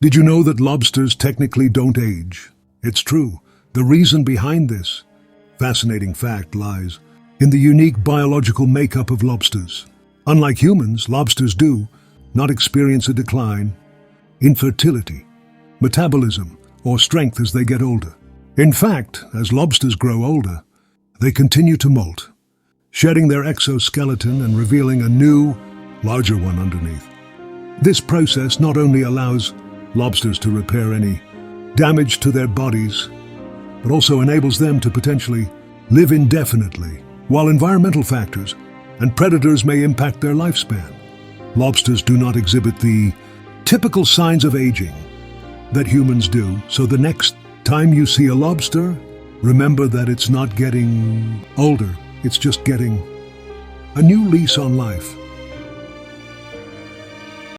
Did you know that lobsters technically don't age? It's true. The reason behind this fascinating fact lies in the unique biological makeup of lobsters. Unlike humans, lobsters do not experience a decline in fertility, metabolism, or strength as they get older. In fact, as lobsters grow older, they continue to molt, shedding their exoskeleton and revealing a new, larger one underneath. This process not only allows lobsters to repair any damage to their bodies, but also enables them to potentially live indefinitely. While environmental factors and predators may impact their lifespan, lobsters do not exhibit the typical signs of aging that humans do. So the next time you see a lobster, remember that it's not getting older, it's just getting a new lease on life.